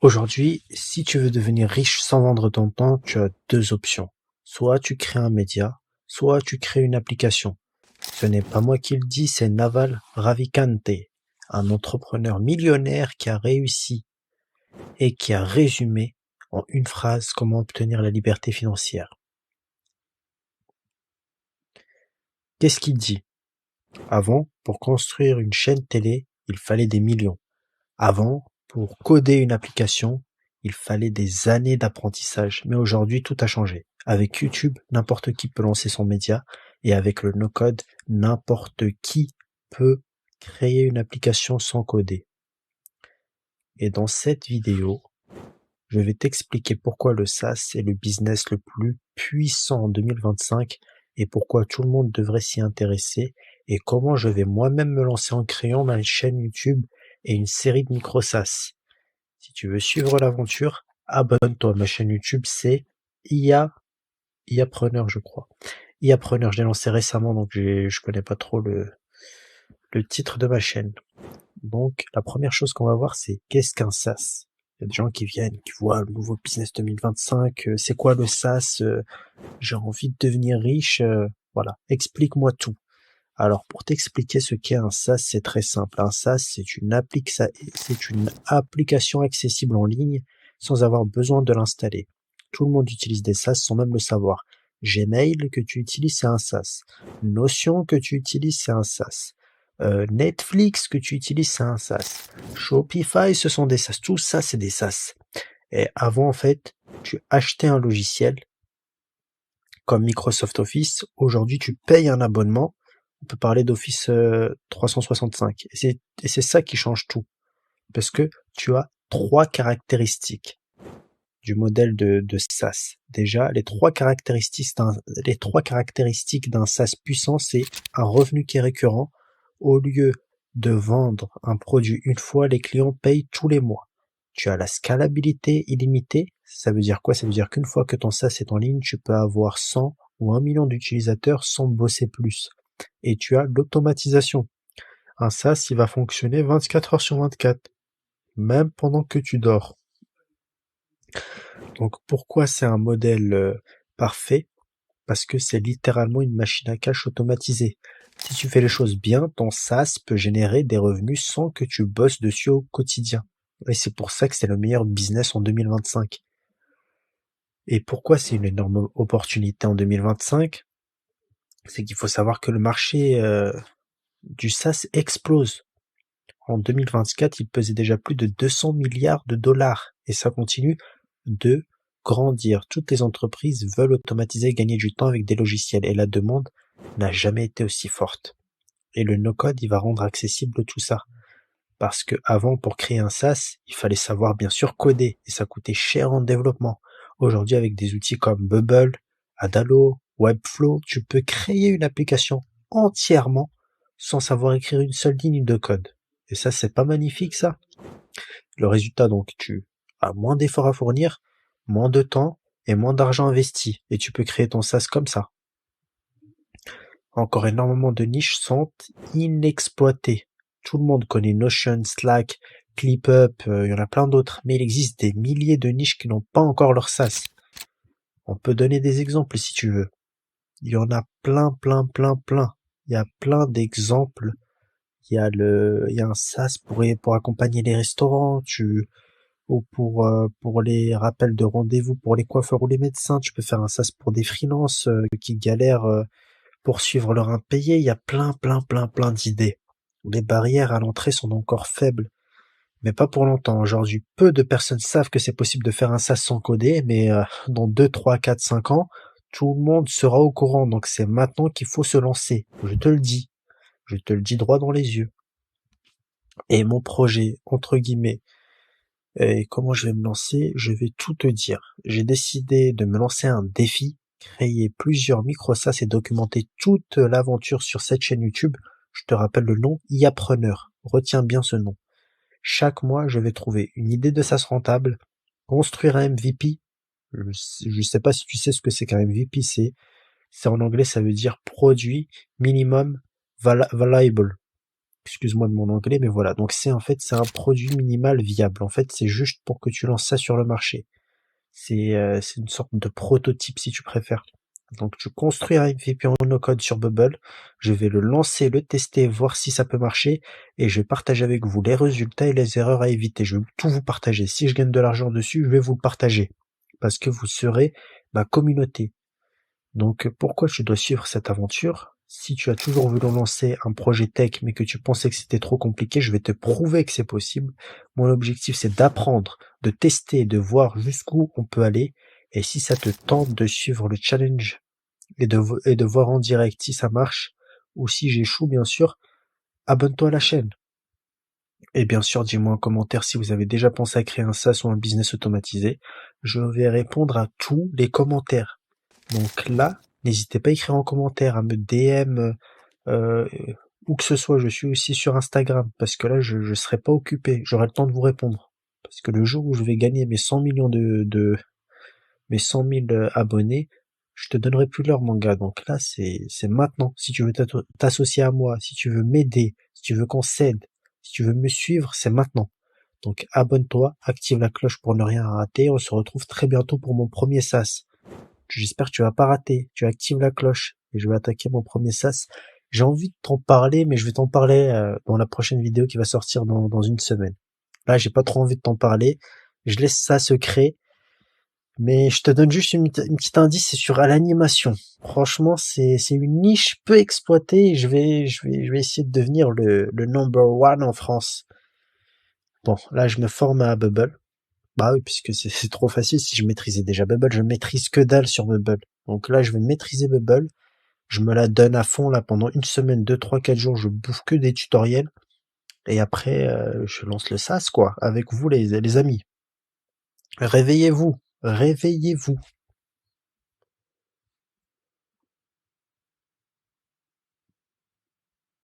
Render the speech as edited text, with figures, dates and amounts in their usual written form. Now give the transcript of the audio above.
Aujourd'hui, si tu veux devenir riche sans vendre ton temps, tu as deux options. Soit tu crées un média, soit tu crées une application. Ce n'est pas moi qui le dis, c'est Naval Ravikant, un entrepreneur millionnaire qui a réussi et qui a résumé en une phrase comment obtenir la liberté financière. Qu'est-ce qu'il dit? Avant, pour construire une chaîne télé, il fallait des millions. Avant, pour coder une application, il fallait des années d'apprentissage. Mais aujourd'hui, tout a changé. Avec YouTube, n'importe qui peut lancer son média et avec le no-code, n'importe qui peut créer une application sans coder. Et dans cette vidéo, je vais t'expliquer pourquoi le SaaS est le business le plus puissant en 2025 et pourquoi tout le monde devrait s'y intéresser et comment je vais moi-même me lancer en créant ma chaîne YouTube et une série de micro-SaaS. Si tu veux suivre l'aventure, abonne-toi. Ma chaîne YouTube, c'est IApreneur, je crois. IApreneur, je l'ai lancé récemment, donc je connais pas trop le titre de ma chaîne. Donc, la première chose qu'on va voir, c'est qu'est-ce qu'un SaaS? Il y a des gens qui viennent, qui voient le nouveau business 2025, c'est quoi le SaaS? J'ai envie de devenir riche, voilà. Explique-moi tout. Alors, pour t'expliquer ce qu'est un SaaS, c'est très simple. Un SaaS, c'est une application accessible en ligne sans avoir besoin de l'installer. Tout le monde utilise des SaaS sans même le savoir. Gmail que tu utilises, c'est un SaaS. Notion que tu utilises, c'est un SaaS. Netflix que tu utilises, c'est un SaaS. Shopify, ce sont des SaaS. Tout ça, c'est des SaaS. Et avant, en fait, tu achetais un logiciel comme Microsoft Office. Aujourd'hui, tu payes un abonnement. On peut parler d'Office 365. Et c'est ça qui change tout. Parce que tu as trois caractéristiques du modèle de SaaS. Déjà, les trois caractéristiques d'un SaaS puissant, c'est un revenu qui est récurrent. Au lieu de vendre un produit une fois, les clients payent tous les mois. Tu as la scalabilité illimitée. Ça veut dire quoi? Ça veut dire qu'une fois que ton SaaS est en ligne, tu peux avoir 100 ou 1 million d'utilisateurs sans bosser plus. Et tu as l'automatisation. Un SaaS, il va fonctionner 24 heures sur 24, même pendant que tu dors. Donc pourquoi c'est un modèle parfait? Parce que c'est littéralement une machine à cash automatisée. Si tu fais les choses bien, ton SaaS peut générer des revenus sans que tu bosses dessus au quotidien. Et c'est pour ça que c'est le meilleur business en 2025. Et pourquoi c'est une énorme opportunité en 2025? C'est qu'il faut savoir que le marché du SaaS explose. En 2024, il pesait déjà plus de 200 milliards de dollars et ça continue de grandir. Toutes les entreprises veulent automatiser et gagner du temps avec des logiciels et la demande n'a jamais été aussi forte. Et le no-code, il va rendre accessible tout ça. Parce que avant, pour créer un SaaS, il fallait savoir bien sûr coder et ça coûtait cher en développement. Aujourd'hui, avec des outils comme Bubble, Adalo, Webflow, tu peux créer une application entièrement sans savoir écrire une seule ligne de code. Et ça, c'est pas magnifique, ça? Le résultat, donc, tu as moins d'efforts à fournir, moins de temps et moins d'argent investi. Et tu peux créer ton SaaS comme ça. Encore énormément de niches sont inexploitées. Tout le monde connaît Notion, Slack, ClickUp, il y en a plein d'autres. Mais il existe des milliers de niches qui n'ont pas encore leur SaaS. On peut donner des exemples si tu veux. Il y en a plein. Il y a plein d'exemples. Il y a un SaaS pour accompagner les restaurants, ou pour les rappels de rendez-vous pour les coiffeurs ou les médecins. Tu peux faire un SaaS pour des freelances qui galèrent pour suivre leur impayé. Il y a plein d'idées. Les barrières à l'entrée sont encore faibles, mais pas pour longtemps. Aujourd'hui, peu de personnes savent que c'est possible de faire un SaaS sans coder, mais dans 2, 3, 4, 5 ans, tout le monde sera au courant. Donc c'est maintenant qu'il faut se lancer. Je te le dis. Je te le dis droit dans les yeux. Et mon projet, entre guillemets, et comment je vais me lancer, je vais tout te dire. J'ai décidé de me lancer un défi, créer plusieurs micro-SaaS et documenter toute l'aventure sur cette chaîne YouTube. Je te rappelle le nom, IApreneur. Retiens bien ce nom. Chaque mois, je vais trouver une idée de SaaS rentable, construire un MVP. Je sais pas si tu sais ce que c'est qu'un MVP, c'est en anglais, ça veut dire produit minimum valuable. Excuse-moi de mon anglais, mais voilà. Donc c'est un produit minimal viable. En fait, c'est juste pour que tu lances ça sur le marché. C'est une sorte de prototype si tu préfères. Donc tu construis un MVP en no-code sur Bubble, je vais le lancer, le tester, voir si ça peut marcher, et je vais partager avec vous les résultats et les erreurs à éviter. Je vais tout vous partager. Si je gagne de l'argent dessus, je vais vous le partager. Parce que vous serez ma communauté. Donc pourquoi tu dois suivre cette aventure? Si tu as toujours voulu lancer un projet tech mais que tu pensais que c'était trop compliqué, je vais te prouver que c'est possible. Mon objectif c'est d'apprendre, de tester, de voir jusqu'où on peut aller. Et si ça te tente de suivre le challenge et de voir en direct si ça marche ou si j'échoue bien sûr, abonne-toi à la chaîne. Et bien sûr, dis-moi en commentaire si vous avez déjà pensé à créer un SaaS ou un business automatisé. Je vais répondre à tous les commentaires. Donc là, n'hésitez pas à écrire en commentaire, à me DM, euh, où que ce soit. Je suis aussi sur Instagram, parce que là, je serai pas occupé. J'aurai le temps de vous répondre. Parce que le jour où je vais gagner mes 100 millions mes 100 000 abonnés, je te donnerai plus l'heure, mon gars. Donc là, c'est maintenant. Si tu veux t'associer à moi, si tu veux m'aider, si tu veux qu'on s'aide, si tu veux me suivre, c'est maintenant. Donc abonne-toi, active la cloche pour ne rien rater. On se retrouve très bientôt pour mon premier SaaS. J'espère que tu vas pas rater. Tu actives la cloche et je vais attaquer mon premier SaaS. J'ai envie de t'en parler, mais je vais t'en parler dans la prochaine vidéo qui va sortir dans une semaine. Là, j'ai pas trop envie de t'en parler. Je laisse ça secret. Mais je te donne juste une petite indice, c'est sur l'animation. Franchement, c'est une niche peu exploitée. Je vais essayer de devenir le number one en France. Bon, là, je me forme à Bubble. Bah oui, puisque c'est trop facile. Si je maîtrisais déjà Bubble, je maîtrise que dalle sur Bubble. Donc là, je vais maîtriser Bubble. Je me la donne à fond là pendant une semaine, 2, 3, 4 jours. Je bouffe que des tutoriels. Et après, je lance le SaaS quoi, avec vous les amis. Réveillez-vous, réveillez-vous.